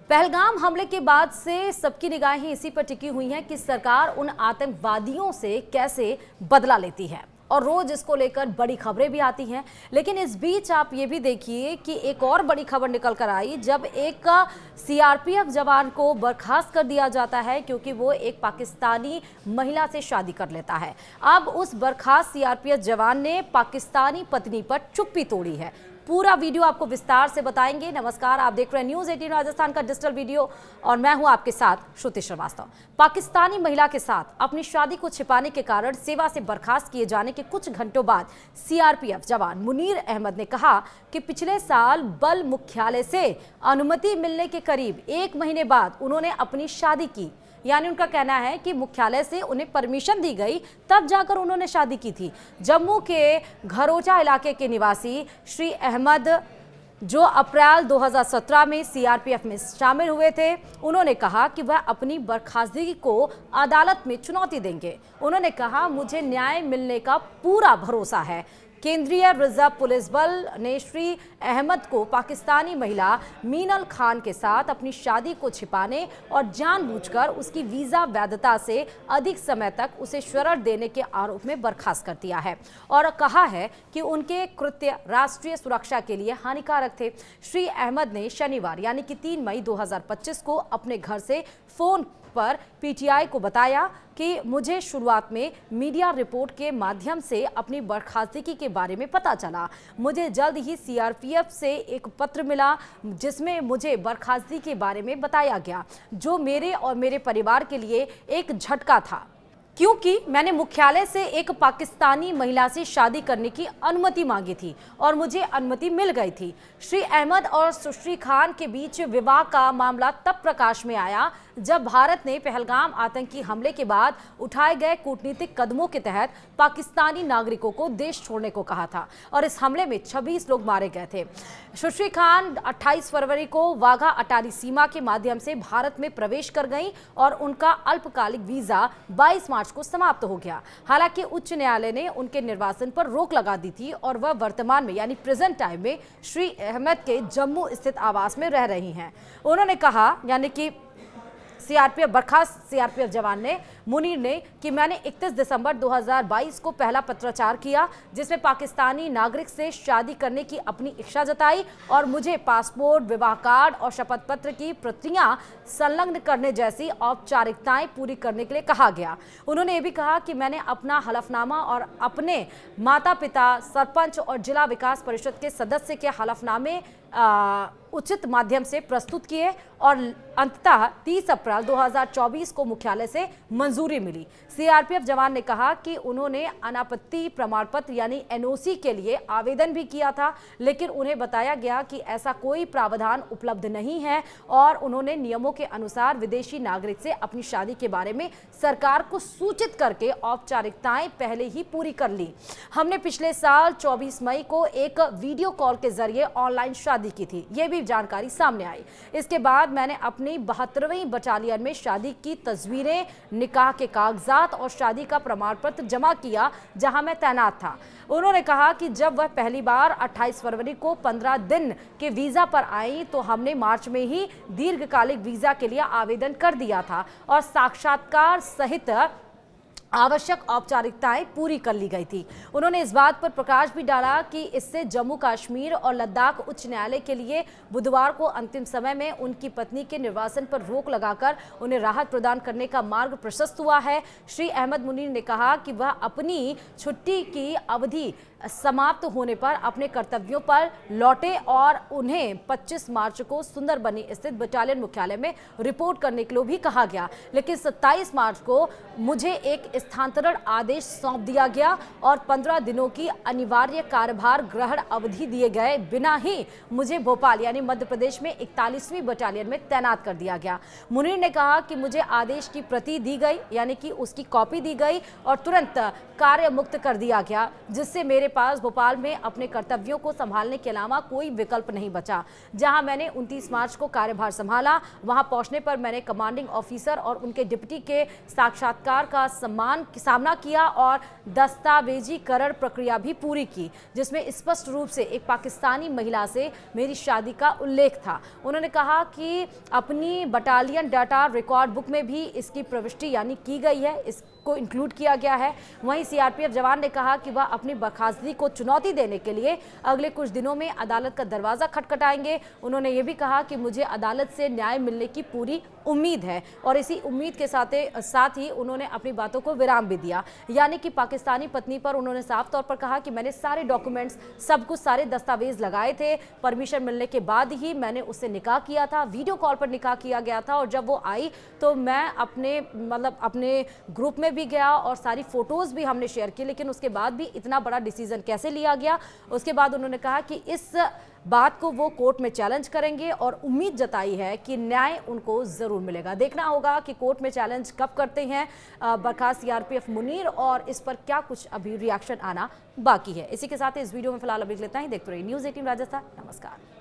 पहलगाम हमले के बाद से सबकी निगाहें इसी पर टिकी हुई हैं कि सरकार उन आतंकवादियों से कैसे बदला लेती है और रोज इसको लेकर बड़ी खबरें भी आती हैं। लेकिन इस बीच आप ये भी देखिए कि एक और बड़ी खबर निकल कर आई जब एक सीआरपीएफ जवान को बर्खास्त कर दिया जाता है क्योंकि वो एक पाकिस्तानी महिला से शादी कर लेता है। अब उस बर्खास्त सीआरपीएफ जवान ने पाकिस्तानी पत्नी पर चुप्पी तोड़ी है। पूरा वीडियो आपको विस्तार से बताएंगे। नमस्कार, आप देख रहे हैं न्यूज़ 18 राजस्थान का डिजिटल वीडियो और मैं हूं आपके साथ श्रुति श्रीवास्तव। पाकिस्तानी महिला के साथ अपनी शादी को छिपाने के कारण सेवा से बर्खास्त किए जाने के कुछ घंटों बाद सीआरपीएफ जवान मुनीर अहमद ने कहा कि पिछले साल बल मुख्यालय से अनुमति मिलने के करीब 1 महीने बाद उन्होंने अपनी शादी की। यानी उनका कहना है कि मुख्यालय से उन्हें परमिशन दी गई तब जाकर उन्होंने शादी की थी। जम्मू के घरोचा इलाके के निवासी श्री अहमद जो अप्रैल 2017 में सीआरपीएफ में शामिल हुए थे, उन्होंने कहा कि वह अपनी बर्खास्तगी को अदालत में चुनौती देंगे। उन्होंने कहा, मुझे न्याय मिलने का पूरा भरोसा है। केंद्रीय रिजर्व पुलिस बल ने श्री अहमद को पाकिस्तानी महिला मीनल खान के साथ अपनी शादी को छिपाने और जानबूझकर उसकी वीजा वैधता से अधिक समय तक उसे शरण देने के आरोप में बर्खास्त कर दिया है और कहा है कि उनके कृत्य राष्ट्रीय सुरक्षा के लिए हानिकारक थे। श्री अहमद ने शनिवार यानी कि 3 मई 2025 को अपने घर से फोन पर पीटीआई को बताया कि मुझे शुरुआत में मीडिया रिपोर्ट के माध्यम से अपनी बर्खास्तगी के बारे में पता चला। मुझे जल्द ही सीआरपीएफ से एक पत्र मिला जिसमें मुझे बर्खास्तगी के बारे में बताया गया, जो मेरे और मेरे परिवार के लिए एक झटका था क्योंकि मैंने मुख्यालय से एक पाकिस्तानी महिला से शादी करने की अनुमति मांगी थी और मुझे अनुमति मिल गई थी। श्री अहमद और सुश्री खान के बीच विवाह का मामला तब प्रकाश में आया जब भारत ने पहलगाम आतंकी हमले के बाद उठाए गए कूटनीतिक कदमों के तहत पाकिस्तानी नागरिकों को देश छोड़ने को कहा था और इस हमले में 26 लोग मारे गए थे। सुश्री खान 28 फरवरी को वाघा अटारी सीमा के माध्यम से भारत में प्रवेश कर गईं और उनका अल्पकालिक वीजा 22 मार्च को समाप्त हो गया। हालांकि उच्च न्यायालय ने उनके निर्वासन पर रोक लगा दी थी और वह वर्तमान में यानी प्रेजेंट टाइम में श्री अहमद के जम्मू स्थित आवास में रह रही हैं। उन्होंने कहा, यानी कि बर्खास्त सीआरपीएफ जवान ने मुनीर ने, कि मैंने 31 दिसंबर 2022 को पहला पत्राचार किया जिसमें पाकिस्तानी नागरिक से शादी करने की अपनी इच्छा जताई और मुझे पासपोर्ट, विवाह कार्ड और शपथ पत्र की प्रतियां संलग्न करने जैसी औपचारिकताएं पूरी करने के लिए कहा गया। उन्होंने ये भी कहा कि मैंने अपना हलफनामा और अपने माता पिता, सरपंच और जिला विकास परिषद के सदस्य के हलफनामे उचित माध्यम से प्रस्तुत किए और अंततः 30 अप्रैल 2024 को मुख्यालय से मंजूरी मिली। सीआरपीएफ जवान ने कहा कि उन्होंने अनापत्ति प्रमाण पत्र यानी एनओसी के लिए आवेदन भी किया था, लेकिन उन्हें बताया गया कि ऐसा कोई प्रावधान उपलब्ध नहीं है और उन्होंने नियमों के अनुसार विदेशी नागरिक से अपनी शादी के बारे में सरकार को सूचित करके औपचारिकताएं पहले ही पूरी कर ली। हमने पिछले साल 24 मई को एक वीडियो कॉल के जरिए ऑनलाइन शादी की थी, ये भी जानकारी सामने आई। इसके बाद मैंने अपनी 72वीं बटालियन में शादी की तस्वीरें, निकाह के कागजात और शादी का प्रमाण पत्र जमा किया जहां मैं तैनात था। उन्होंने कहा कि जब वह पहली बार 28 फरवरी को 15 दिन के वीजा पर आई तो हमने मार्च में ही दीर्घकालिक वीजा के लिए आवेदन कर दिया था और साक्षात्कार सहित आवश्यक औपचारिकताएं पूरी कर ली गई थी। उन्होंने इस बात पर प्रकाश भी डाला कि इससे जम्मू कश्मीर और लद्दाख उच्च न्यायालय के लिए बुधवार को अंतिम समय में उनकी पत्नी के निर्वासन पर रोक लगाकर उन्हें राहत प्रदान करने का मार्ग प्रशस्त हुआ है। श्री अहमद मुनीर ने कहा कि वह अपनी छुट्टी की अवधि समाप्त होने पर अपने कर्तव्यों पर लौटे और उन्हें 25 मार्च को सुंदरबनी स्थित बटालियन मुख्यालय में रिपोर्ट करने के लिए भी कहा गया, लेकिन 27 मार्च को मुझे एक स्थानांतरण आदेश सौंप दिया गया और 15 दिनों की अनिवार्य कार्यभार ग्रहण अवधि दिए गए बिना ही मुझे भोपाल यानी मध्य प्रदेश में 41वीं बटालियन में तैनात कर दिया गया। मुनीर ने कहा कि मुझे आदेश की प्रति दी गई यानी कि उसकी कॉपी दी गई और तुरंत कार्य मुक्त कर दिया गया, जिससे मेरे मेरे पास भोपाल में अपने कर्तव्यों को संभालने के अलावा कोई विकल्प नहीं बचा। जहां मैंने 29 मार्च को कार्यभार संभाला, वहां पहुंचने पर मैंने कमांडिंग ऑफिसर और उनके डिप्टी के साक्षात्कार का सामना किया और दस्तावेजीकरण प्रक्रिया भी पूरी की, जिसमें स्पष्ट रूप से एक पाकिस्तानी महिला से मेरी शादी का उल्लेख था। उन्होंने कहा कि अपनी बटालियन डाटा रिकॉर्ड बुक में भी इसकी प्रविष्टि यानी की गई है, इसको इंक्लूड किया गया है। वहीं सीआरपीएफ जवान ने कहा कि वह अपनी बर्खास्तगी को चुनौती देने के लिए अगले कुछ दिनों में अदालत का दरवाजा खटखटाएंगे। उन्होंने ये भी कहा कि मुझे अदालत से न्याय मिलने की पूरी उम्मीद है और इसी उम्मीद के साथ ही उन्होंने अपनी बातों को विराम भी दिया। यानी कि पाकिस्तानी पत्नी पर उन्होंने साफ तौर पर कहा कि मैंने सारे डॉक्यूमेंट्स, सब कुछ, सारे दस्तावेज लगाए थे। परमिशन मिलने के बाद ही मैंने उससे निकाह किया था, वीडियो कॉल पर निकाह किया गया था और जब वो आई तो मैं अपने ग्रुप में भी गया और सारी फोटोज भी हमने शेयर की, लेकिन उसके बाद भी इतना बड़ा डिसीजन कैसे लिया गया। उसके बाद उन्होंने कहा कि इस बात को वो कोर्ट में चैलेंज करेंगे और उम्मीद जताई है कि न्याय उनको जरूर मिलेगा। देखना होगा कि कोर्ट में चैलेंज कब करते हैं बर्खास्त सीआरपीएफ मुनीर और इस पर क्या कुछ अभी रिएक्शन आना बाकी है। इसी के साथ इस वीडियो में फिलहाल अभी लेता ही। देखते रहिए न्यूज़ 18 राजस्थान। नमस्कार।